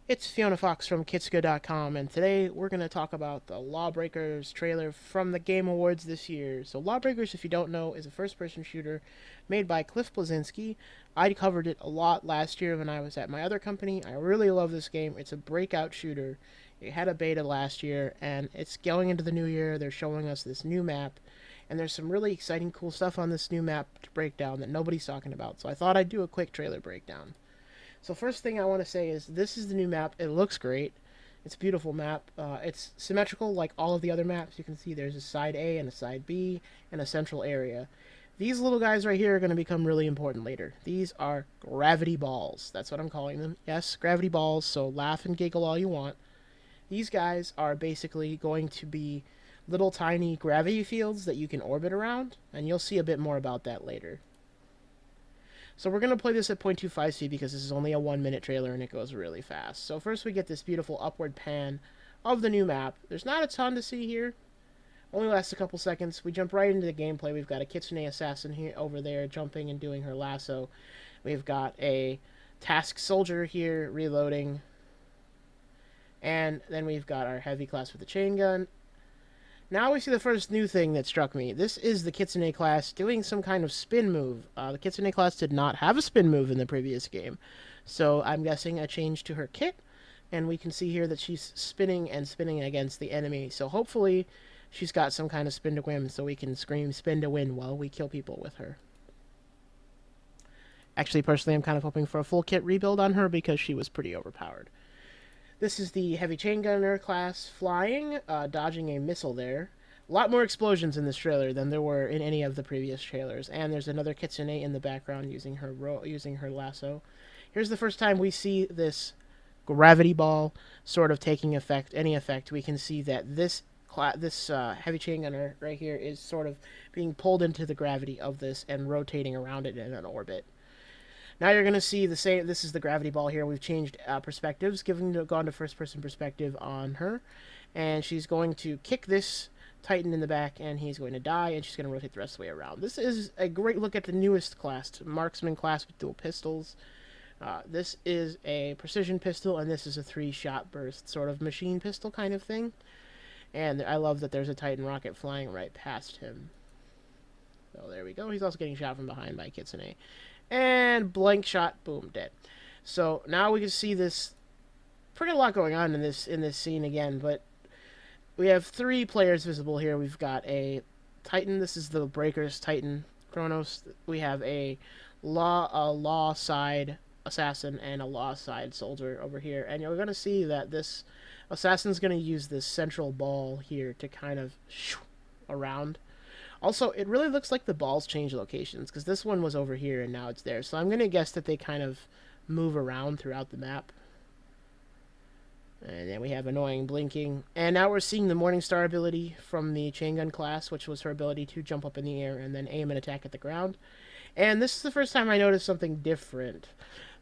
It's Fiona Fox from Kitsuga.com, and today we're going to talk about the Lawbreakers trailer from the Game Awards this year. So, Lawbreakers, if you don't know, is a first person shooter made by Cliff Bleszinski. I covered it a lot last year when I was at my other company. I really love this game. It's a breakout shooter. It had a beta last year, and it's going into the new year. They're showing us this new map, and there's some really exciting, cool stuff on this new map to break down that nobody's talking about. So, I thought I'd do a quick trailer breakdown. So first thing I want to say is this is the new map. It looks great. It's a beautiful map. It's symmetrical like all of the other maps. You can see there's a side A and a side B and a central area. These little guys right here are going to become really important later. These are gravity balls. That's what I'm calling them. Yes, gravity balls, so laugh and giggle all you want. These guys are basically going to be little tiny gravity fields that you can orbit around, and you'll see a bit more about that later. So we're going to play this at 0.25 speed because this is only a 1 minute trailer and it goes really fast. So first we get this beautiful upward pan of the new map. There's not a ton to see here. Only lasts a couple seconds. We jump right into the gameplay. We've got a Kitsune assassin here over there jumping and doing her lasso. We've got a task soldier here reloading. And then we've got our heavy class with the chain gun. Now we see the first new thing that struck me. This is the Kitsune class doing some kind of spin move. The Kitsune class did not have a spin move in the previous game. So I'm guessing a change to her kit. And we can see here that she's spinning and spinning against the enemy. So hopefully she's got some kind of spin to win so we can scream spin to win while we kill people with her. Actually, personally, I'm kind of hoping for a full kit rebuild on her because she was pretty overpowered. This is the heavy chain gunner class flying, dodging a missile there. A lot more explosions in this trailer than there were in any of the previous trailers, and there's another Kitsune in the background using her lasso. Here's the first time we see this gravity ball sort of taking any effect. We can see that this heavy chain gunner right here is sort of being pulled into the gravity of this and rotating around it in an orbit. Now you're going to see the same. This is the gravity ball here. We've changed perspectives, gone to first-person perspective on her, and she's going to kick this Titan in the back, and he's going to die, and she's going to rotate the rest of the way around. This is a great look at the newest class, marksman class with dual pistols. This is a precision pistol, and this is a 3-shot burst sort of machine pistol kind of thing. And I love that there's a Titan rocket flying right past him. So there we go. He's also getting shot from behind by Kitsune. And blank shot, boom, dead. So now we can see this pretty a lot going on in this scene again, but we have 3 players visible here. We've got a Titan. This is the Breakers Titan Kronos. We have a law side assassin and a law side soldier over here, and you're going to see that this assassin's going to use this central ball here to kind of around. Also, it really looks like the balls change locations, because this one was over here and now it's there. So I'm going to guess that they kind of move around throughout the map. And then we have annoying blinking. And now we're seeing the Morningstar ability from the chain gun class, which was her ability to jump up in the air and then aim and attack at the ground. And this is the first time I noticed something different.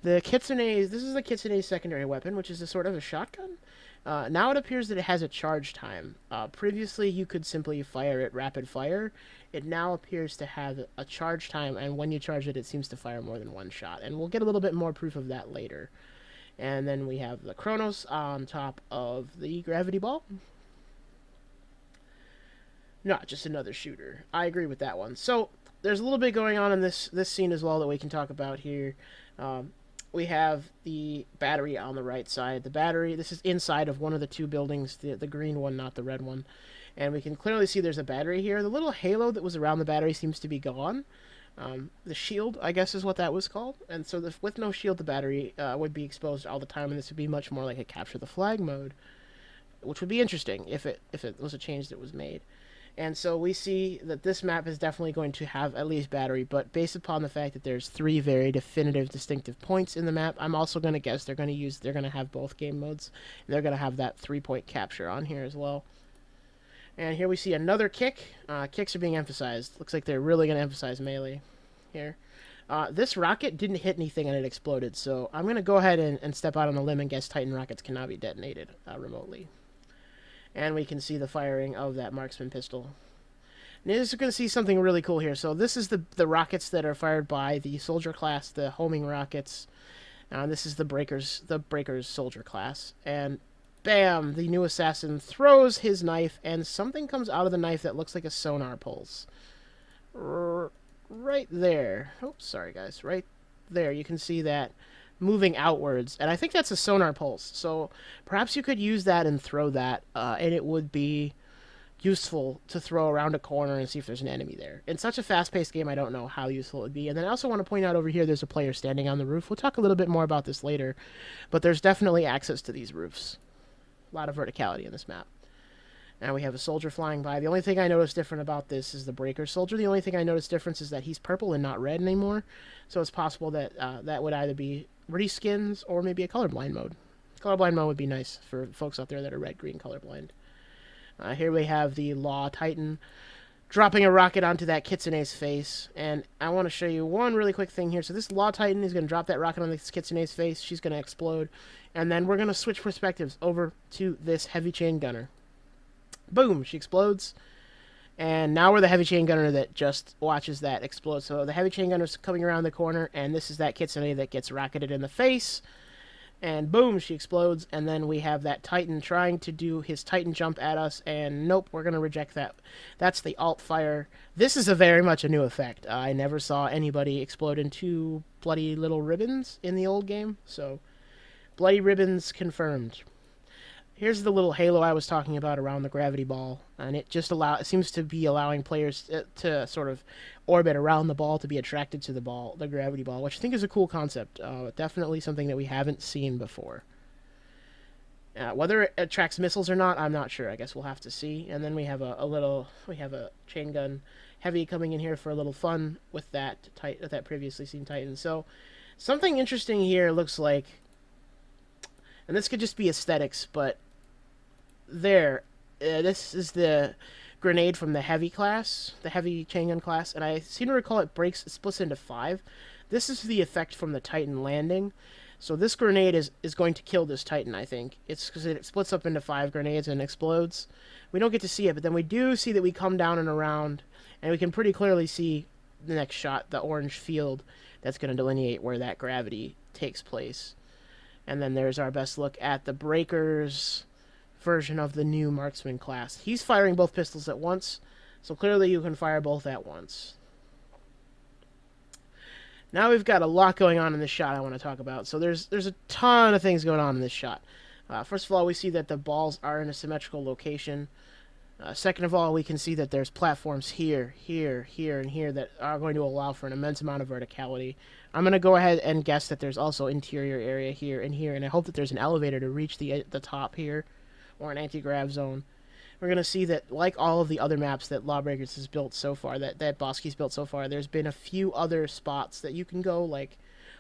This is the Kitsune's secondary weapon, which is a sort of a shotgun. Now it appears that it has a charge time. Previously, you could simply fire it rapid fire. It now appears to have a charge time, and when you charge it, it seems to fire more than one shot. And we'll get a little bit more proof of that later. And then we have the Kronos on top of the gravity ball. Not just another shooter. I agree with that one. So there's a little bit going on in this scene as well that we can talk about here. We have the battery on the right side. The battery, this is inside of one of the 2 buildings, the green one, not the red one. And we can clearly see there's a battery here. The little halo that was around the battery seems to be gone. The shield, I guess, is what that was called. And so with no shield, the battery would be exposed all the time, and this would be much more like a capture the flag mode, which would be interesting if it was a change that was made. And so we see that this map is definitely going to have at least battery, but based upon the fact that there's 3 very definitive, distinctive points in the map, I'm also going to guess they're going to have both game modes. And they're going to have that 3-point capture on here as well. And here we see another kick. Kicks are being emphasized. Looks like they're really going to emphasize melee here. This rocket didn't hit anything and it exploded, so I'm going to go ahead and step out on a limb and guess Titan rockets cannot be detonated remotely. And we can see the firing of that marksman pistol. Now, you're going to see something really cool here. So this is the rockets that are fired by the soldier class, the homing rockets. This is the Breakers soldier class, and bam, the new assassin throws his knife, and something comes out of the knife that looks like a sonar pulse. Right there. Oops, sorry guys. Right there, you can see that moving outwards, and I think that's a sonar pulse. So perhaps you could use that and throw that, and it would be useful to throw around a corner and see if there's an enemy there. In such a fast-paced game, I don't know how useful it would be. And then I also want to point out over here there's a player standing on the roof. We'll talk a little bit more about this later, but there's definitely access to these roofs. A lot of verticality in this map. Now we have a soldier flying by. The only thing I noticed different about this is the Breaker soldier. The only thing I noticed difference is that he's purple and not red anymore. So it's possible that that would either be reskins or maybe a colorblind mode. Colorblind mode would be nice for folks out there that are red-green colorblind. Here we have the Law Titan dropping a rocket onto that Kitsune's face. And I want to show you one really quick thing here. So this Law Titan is going to drop that rocket on this Kitsune's face. She's going to explode. And then we're going to switch perspectives over to this heavy chain gunner. Boom! She explodes. And now we're the heavy chain gunner that just watches that explode. So the heavy chain gunner's coming around the corner, and this is that Kitsune that gets rocketed in the face. And boom, she explodes, and then we have that Titan trying to do his Titan jump at us, and nope, we're going to reject that. That's the alt fire. This is very much a new effect. I never saw anybody explode into bloody little ribbons in the old game, so bloody ribbons confirmed. Here's the little halo I was talking about around the gravity ball, and it seems to be allowing players to sort of orbit around the ball to be attracted to the gravity ball, which I think is a cool concept. Definitely something that we haven't seen before. Whether it attracts missiles or not, I'm not sure. I guess we'll have to see. And then we have a chain gun heavy coming in here for a little fun with that previously seen Titan. So something interesting here looks like, and this could just be aesthetics, but this is the grenade from the heavy class, the heavy chain gun class, and I seem to recall it splits into 5. This is the effect from the Titan landing. So this grenade is going to kill this Titan, I think. It's because it splits up into 5 grenades and explodes. We don't get to see it, but then we do see that we come down and around, and we can pretty clearly see the next shot, the orange field that's going to delineate where that gravity takes place. And then there's our best look at the Breakers version of the new marksman class. He's firing both pistols at once, so clearly you can fire both at once. Now we've got a lot going on in this shot I want to talk about. So there's a ton of things going on in this shot. First of all, we see that the balls are in a symmetrical location. Second of all, we can see that there's platforms here, here, here, and here that are going to allow for an immense amount of verticality. I'm going to go ahead and guess that there's also interior area here and here, and I hope that there's an elevator to reach the top here, or an anti-grav zone. We're going to see that, like all of the other maps that Lawbreakers has built so far, that Bosky's built so far, there's been a few other spots that you can go, like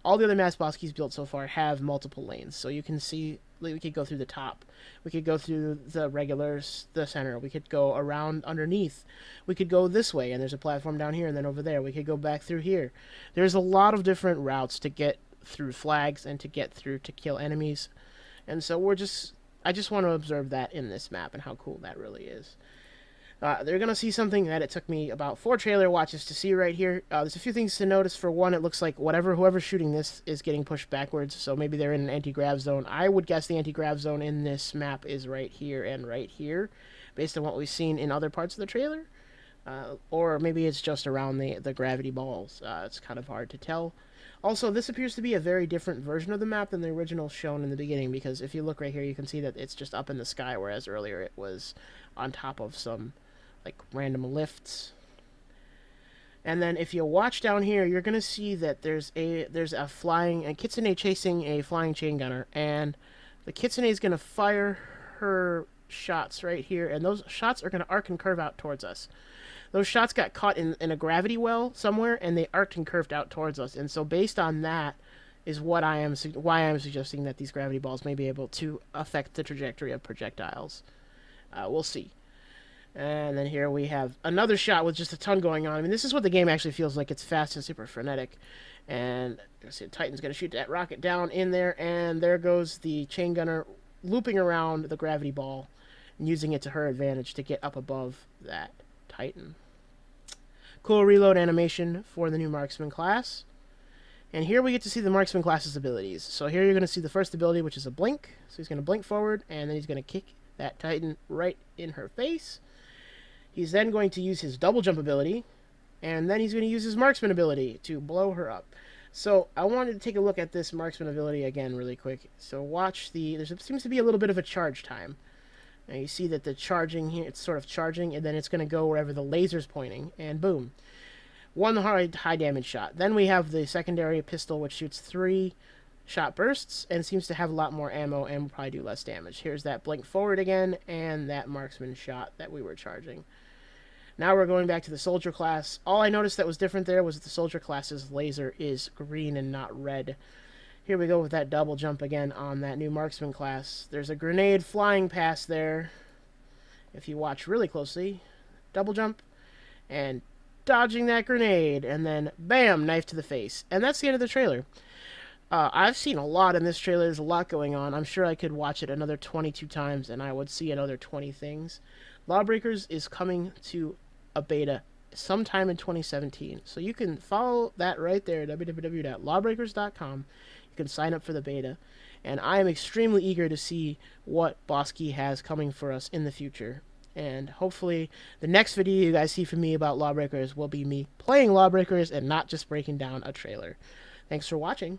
all the other maps Bosky's built so far have multiple lanes. So you can see, we could go through the top, we could go through the regulars, the center, we could go around underneath, we could go this way, and there's a platform down here, and then over there, we could go back through here. There's a lot of different routes to get through flags and to get through to kill enemies, and so I just want to observe that in this map and how cool that really is. They're going to see something that it took me about 4 trailer watches to see right here. There's a few things to notice. For one, it looks like whoever's shooting this is getting pushed backwards, so maybe they're in an anti-grav zone. I would guess the anti-grav zone in this map is right here and right here, based on what we've seen in other parts of the trailer. Or maybe it's just around the gravity balls. It's kind of hard to tell. Also, this appears to be a very different version of the map than the original shown in the beginning, because if you look right here, you can see that it's just up in the sky, whereas earlier it was on top of some like random lifts. And then if you watch down here, you're going to see that there's a Kitsune chasing a flying chain gunner, and the Kitsune is going to fire her shots right here, and those shots are going to arc and curve out towards us. Those shots got caught in a gravity well somewhere, and they arced and curved out towards us. And so based on that is why I am suggesting that these gravity balls may be able to affect the trajectory of projectiles. We'll see. And then here we have another shot with just a ton going on. I mean, this is what the game actually feels like. It's fast and super frenetic. And you see Titan's going to shoot that rocket down in there, and there goes the chain gunner looping around the gravity ball and using it to her advantage to get up above that Titan. Cool reload animation for the new marksman class. And here we get to see the marksman class's abilities. So here you're going to see the first ability, which is a blink. So he's going to blink forward, and then he's going to kick that Titan right in her face. He's then going to use his double jump ability, and then he's going to use his marksman ability to blow her up. So I wanted to take a look at this marksman ability again really quick. So watch there seems to be a little bit of a charge time. Now you see that the charging here, it's sort of charging, and then it's going to go wherever the laser's pointing, and boom. One high damage shot. Then we have the secondary pistol, which shoots 3 shot bursts and seems to have a lot more ammo and will probably do less damage. Here's that blink forward again, and that marksman shot that we were charging. Now we're going back to the soldier class. All I noticed that was different there was that the soldier class's laser is green and not red. Here we go with that double jump again on that new marksman class. There's a grenade flying past there. If you watch really closely, double jump and dodging that grenade, and then bam, knife to the face. And that's the end of the trailer. I've seen a lot in this trailer. There's a lot going on. I'm sure I could watch it another 22 times and I would see another 20 things. Lawbreakers is coming to a beta sometime in 2017. So you can follow that right there at www.lawbreakers.com. You can sign up for the beta. And I am extremely eager to see what Bosky has coming for us in the future. And hopefully the next video you guys see from me about Lawbreakers will be me playing Lawbreakers and not just breaking down a trailer. Thanks for watching.